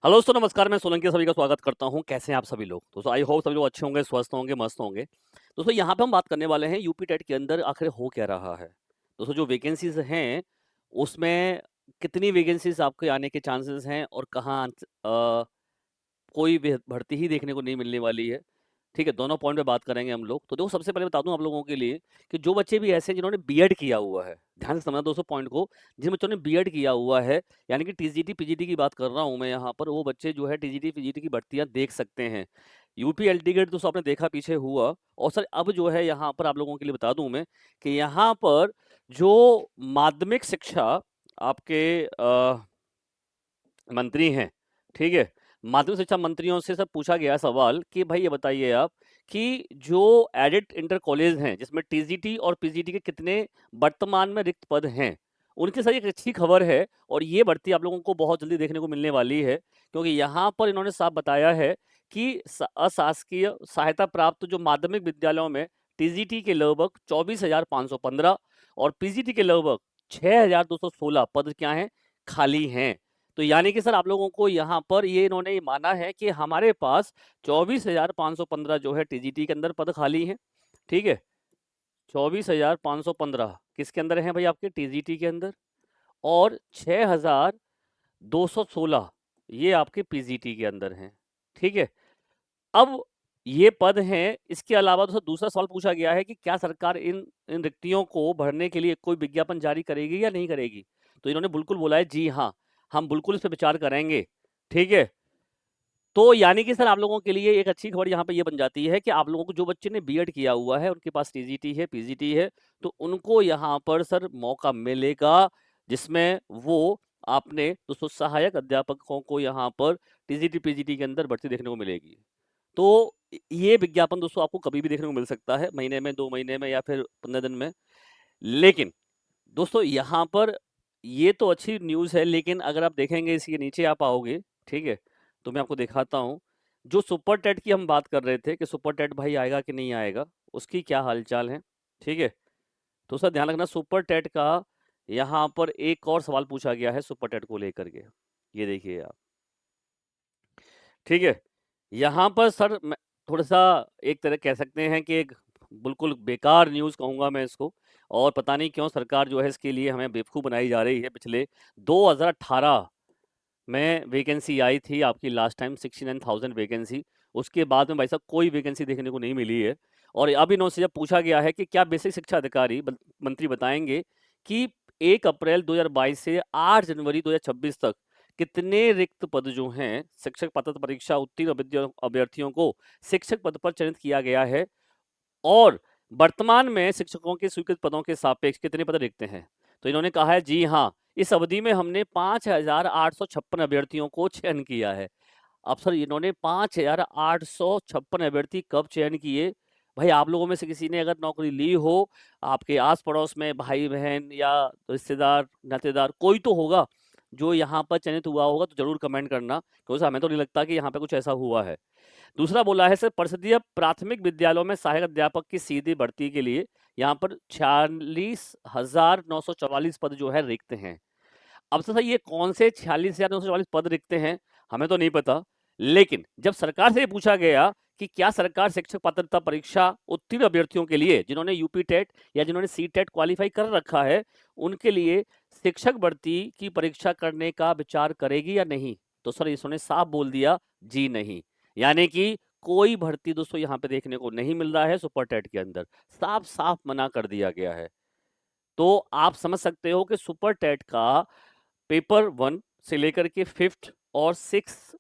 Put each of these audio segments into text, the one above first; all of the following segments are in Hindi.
हेलो दोस्तों, नमस्कार। मैं सोलंकी सभी का स्वागत करता हूँ। कैसे हैं आप सभी लोग? दोस्तों आई होप सभी लोग अच्छे होंगे, स्वस्थ होंगे, मस्त होंगे। दोस्तों यहाँ पे हम बात करने वाले हैं यूपी टेट के अंदर आखिर हो क्या रहा है। दोस्तों जो वैकेंसीज हैं उसमें कितनी वैकेंसीज आपके आने के चांसेस हैं और कहाँ कोई भर्ती ही देखने को नहीं मिलने वाली है। ठीक है, दोनों पॉइंट पे बात करेंगे हम लोग। तो देखो सबसे पहले बता दूं आप लोगों के लिए कि जो बच्चे भी ऐसे हैं जिन्होंने बीएड किया हुआ है, ध्यान से समझना दोस्तों पॉइंट को। जिन बच्चों ने बीएड किया हुआ है, यानी कि टीजीटी पीजीटी की बात कर रहा हूं मैं यहाँ पर, वो बच्चे जो है टीजीटी पीजीटी की भर्तियां देख सकते हैं। यूपी एलटी गेट दोस्तों आपने देखा पीछे हुआ। और सर अब जो है यहाँ पर आप लोगों के लिए बता दूं मैं कि यहाँ पर जो माध्यमिक शिक्षा आपके मंत्री हैं, ठीक है, माध्यमिक शिक्षा मंत्रियों से सब पूछा गया सवाल कि भाई ये बताइए आप कि जो एडिट इंटर कॉलेज हैं जिसमें टीजीटी और पीजीटी के कितने वर्तमान में रिक्त पद हैं। उनके साथ एक अच्छी खबर है और ये भर्ती आप लोगों को बहुत जल्दी देखने को मिलने वाली है, क्योंकि यहाँ पर इन्होंने साफ बताया है कि अशासकीय सहायता प्राप्त जो माध्यमिक विद्यालयों में टीजीटी के लगभग 24,515 और पीजीटी के लगभग 6,216 पद क्या हैं, खाली हैं। तो यानी कि सर आप लोगों को यहाँ पर ये इन्होंने ये माना है कि हमारे पास 24,515 जो है टीजीटी के अंदर पद खाली हैं। ठीक है, 24,515 किसके अंदर हैं भाई, आपके टीजीटी के अंदर, और 6,216 ये आपके पीजीटी के अंदर हैं। ठीक है, अब ये पद हैं। इसके अलावा दूसरा सवाल पूछा गया है कि क्या सरकार इन इन रिक्तियों को भरने के लिए कोई विज्ञापन जारी करेगी या नहीं करेगी। तो इन्होंने बिल्कुल बोला है जी हाँ, हम बिल्कुल इस पर विचार करेंगे। ठीक है, तो यानी कि सर आप लोगों के लिए एक अच्छी खबर यहाँ पे ये बन जाती है कि आप लोगों को जो बच्चे ने बीएड किया हुआ है, उनके पास टीजीटी है, पीजीटी है, तो उनको यहाँ पर सर मौका मिलेगा जिसमें वो आपने दोस्तों सहायक अध्यापकों को यहाँ पर टीजीटी पीजीटी के अंदर भर्ती देखने को मिलेगी। तो ये विज्ञापन दोस्तों आपको कभी भी देखने को मिल सकता है, महीने में, 2 महीने में या फिर 15 दिन में। लेकिन दोस्तों यहाँ पर ये तो अच्छी न्यूज़ है, लेकिन अगर आप देखेंगे इसके नीचे आप आओगे, ठीक है, तो मैं आपको दिखाता हूँ। जो सुपर टेट की हम बात कर रहे थे कि सुपर टेट भाई आएगा कि नहीं आएगा, उसकी क्या हालचाल है। ठीक है, तो सर ध्यान रखना सुपर टेट का यहाँ पर एक और सवाल पूछा गया है सुपर टेट को लेकर के, ये देखिए आप। ठीक है, यहाँ पर सर मैं थोड़ा सा एक तरह कह सकते हैं कि एक बिल्कुल बेकार न्यूज़ कहूँगा मैं इसको। और पता नहीं क्यों सरकार जो है इसके लिए हमें बेवकूफ़ बनाई जा रही है। पिछले 2018 में वैकेंसी आई थी आपकी लास्ट टाइम 69,000 वैकेंसी। उसके बाद में भाई साहब कोई वैकेंसी देखने को नहीं मिली है। और अब इन्होंने जब पूछा गया है कि क्या बेसिक शिक्षा अधिकारी मंत्री बताएंगे कि 1 अप्रैल 2022 से 8 जनवरी 2026 तक कितने रिक्त पद जो हैं शिक्षक पात्रता परीक्षा उत्तीर्ण अभ्यर्थियों को शिक्षक पद पर चयनित किया गया है, और वर्तमान में शिक्षकों के स्वीकृत पदों के सापेक्ष कितने पद रिक्त हैं। तो इन्होंने कहा है जी हाँ, इस अवधि में हमने 5,856 अभ्यर्थियों को चयन किया है। अब सर इन्होंने 5,856 अभ्यर्थी कब चयन किए? भाई आप लोगों में से किसी ने अगर नौकरी ली हो, आपके आस पड़ोस में भाई बहन या रिश्तेदार नातेदार कोई तो होगा जो यहाँ पर चयनित हुआ होगा, तो जरूर कमेंट करना, क्योंकि हमें तो नहीं लगता कि यहाँ पे कुछ ऐसा हुआ है। दूसरा बोला है सर परिषदीय प्राथमिक विद्यालयों में सहायक अध्यापक की सीधी भर्ती के लिए यहाँ पर 46,944 पद जो है रिक्त हैं। अब सर ये कौन से 46,944 पद रिक्त हैं, हमें तो नहीं पता। लेकिन जब सरकार से ये पूछा गया कि क्या सरकार शिक्षक पात्रता परीक्षा उत्तीर्ण अभ्यर्थियों के लिए जिन्होंने यूपी टेट या जिन्होंने सी टेट क्वालिफाई कर रखा है, उनके लिए शिक्षक भर्ती की परीक्षा करने का विचार करेगी या नहीं, तो सर इसने साफ बोल दिया जी नहीं। यानी कि कोई भर्ती दोस्तों यहाँ पे देखने को नहीं मिल रहा है सुपर टेट के अंदर, साफ साफ मना कर दिया गया है। तो आप समझ सकते हो कि सुपर टेट का पेपर 1 से लेकर के 5th और 6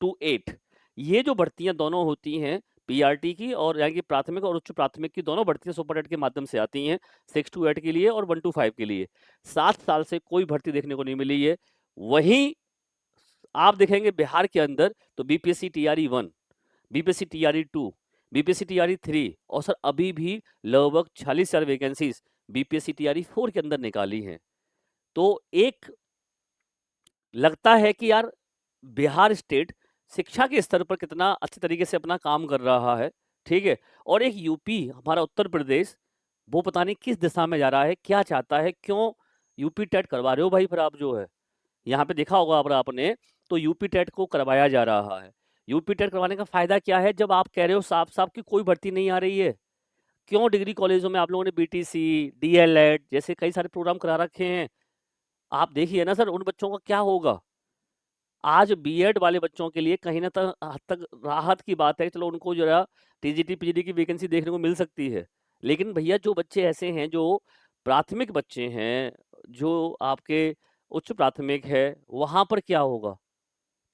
टू 8 ये जो भर्तियां दोनों होती हैं पीआरटी की, और यानी कि प्राथमिक और उच्च प्राथमिक की दोनों भर्तियां सुपर टेट के माध्यम से आती हैं 6 टू 8 के लिए और 1 टू 5 के लिए। 7 साल से कोई भर्ती देखने को नहीं मिली है। वहीं आप देखेंगे बिहार के अंदर तो BPSC TRE 1, BPSC TRE 2, BPSC TRE 3, और सर अभी भी लगभग 46,000 वैकेंसीज बीपीएससी टीआरई 4 के अंदर निकाली हैं। तो एक लगता है कि यार बिहार स्टेट शिक्षा के स्तर पर कितना अच्छे तरीके से अपना काम कर रहा है। ठीक है, और एक यूपी हमारा उत्तर प्रदेश वो पता नहीं किस दिशा में जा रहा है, क्या चाहता है, क्यों यूपी टेट करवा रहे हो भाई फिर आप जो है। यहाँ पे देखा होगा आपने तो यूपी टेट को करवाया जा रहा है। यूपी टेट करवाने का फ़ायदा क्या है? जब आप कह रहे हो साफ-साफ कि कोई भर्ती नहीं आ रही है, क्यों डिग्री कॉलेजों में आप लोगों ने बीटीसी, डीएलएड जैसे कई सारे प्रोग्राम करा रखे हैं। आप देखिए ना सर, उन बच्चों का क्या होगा? आज बीएड वाले बच्चों के लिए कहीं न हद तक राहत की बात है, चलो उनको ज़रा टीजीटी, पीजीटी की वैकेंसी देखने को मिल सकती है। लेकिन भैया जो बच्चे ऐसे हैं जो प्राथमिक बच्चे हैं, जो आपके उच्च प्राथमिक है, वहाँ पर क्या होगा?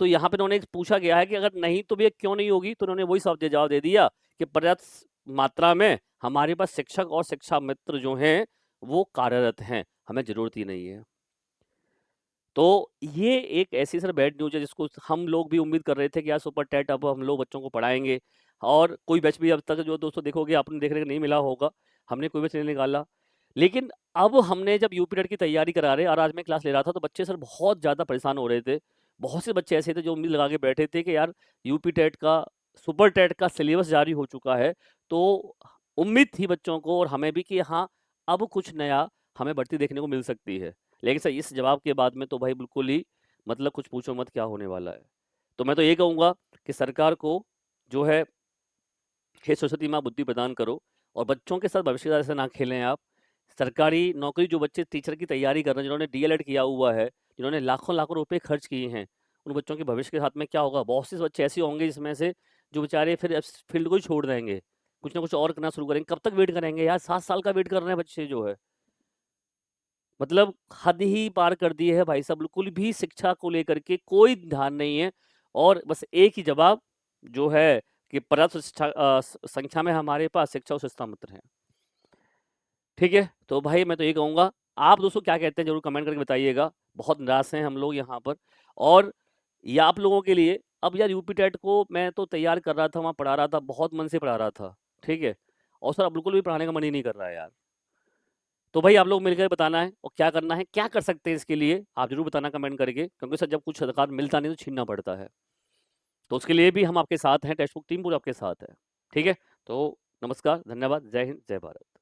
तो यहाँ पे उन्होंने पूछा गया है कि अगर नहीं तो भैया क्यों नहीं होगी? तो उन्होंने वही जवाब दे दिया कि पर्याप्त मात्रा में हमारे पास शिक्षक और शिक्षा मित्र जो हैं, वो कार्यरत हैं, हमें ज़रूरत ही नहीं है। तो ये एक ऐसी सर बैड न्यूज़ है जिसको हम लोग भी उम्मीद कर रहे थे कि यार सुपर टेट अब हम लोग बच्चों को पढ़ाएँगे और कोई बैच भी अब तक जो दोस्तों देखोगे आपने देखने को नहीं मिला होगा, हमने कोई बैच नहीं निकाला। लेकिन अब हमने जब यूपी टेट की तैयारी करा रहे और आज मैं क्लास ले रहा था तो बच्चे सर बहुत ज़्यादा परेशान हो रहे थे। बहुत से बच्चे ऐसे थे जो उम्मीद लगा के बैठे थे कि यार यूपी टेट का, सुपर टेट का सिलेबस जारी हो चुका है, तो उम्मीद थी बच्चों को और हमें भी कि हाँ, अब कुछ नया हमें भर्ती देखने को मिल सकती है। लेकिन सर इस जवाब के बाद में तो भाई बिल्कुल ही मतलब कुछ पूछो मत क्या होने वाला है। तो मैं तो ये कहूँगा कि सरकार को जो है, हे सरस्वती माँ बुद्धि प्रदान करो और बच्चों के साथ भविष्य के साथ ऐसे ना खेलें आप। सरकारी नौकरी जो बच्चे टीचर की तैयारी कर रहे हैं, जिन्होंने डीएलएड किया हुआ है, जिन्होंने लाखों-लाखों रुपए खर्च किए हैं, उन बच्चों के भविष्य के साथ में क्या होगा? बहुत से बच्चे ऐसे होंगे जिसमें से जो बेचारे फिर इस फील्ड को ही छोड़ देंगे। कुछ ना कुछ और करना शुरू करेंगे। कब तक वेट करेंगे यार? 7 साल का वेट कर रहे हैं बच्चे जो है। मतलब हद ही पार कर दी है भाई साहब, बिल्कुल भी शिक्षा को लेकर के कोई ध्यान नहीं है और बस एक ही जवाब जो है कि पर्याप्त संख्या में हमारे पास शिक्षा और शिक्षा मित्र हैं। ठीक है? तो भाई मैं तो ये कहूँगा, आप दोस्तों क्या कहते हैं ज़रूर कमेंट करके बताइएगा। बहुत निराश हैं हम लोग यहाँ पर और ये आप लोगों के लिए अब यार यूपी टेट को मैं तो तैयार कर रहा था, वहाँ पढ़ा रहा था, बहुत मन से पढ़ा रहा था, ठीक है? और सर अब बिल्कुल भी पढ़ाने का मन ही नहीं कर रहा है यार। तो भाई आप लोग मिलकर बताना है और क्या करना है, क्या कर सकते हैं इसके लिए, आप ज़रूर बताना कमेंट करके क्योंकि सर जब कुछ अधिकार मिलता नहीं तो छीनना पड़ता है। तो उसके लिए भी हम आपके साथ हैं, टेक्स्ट बुक टीम पूरी आपके साथ है। ठीक है? तो नमस्कार, धन्यवाद, जय हिंद, जय भारत।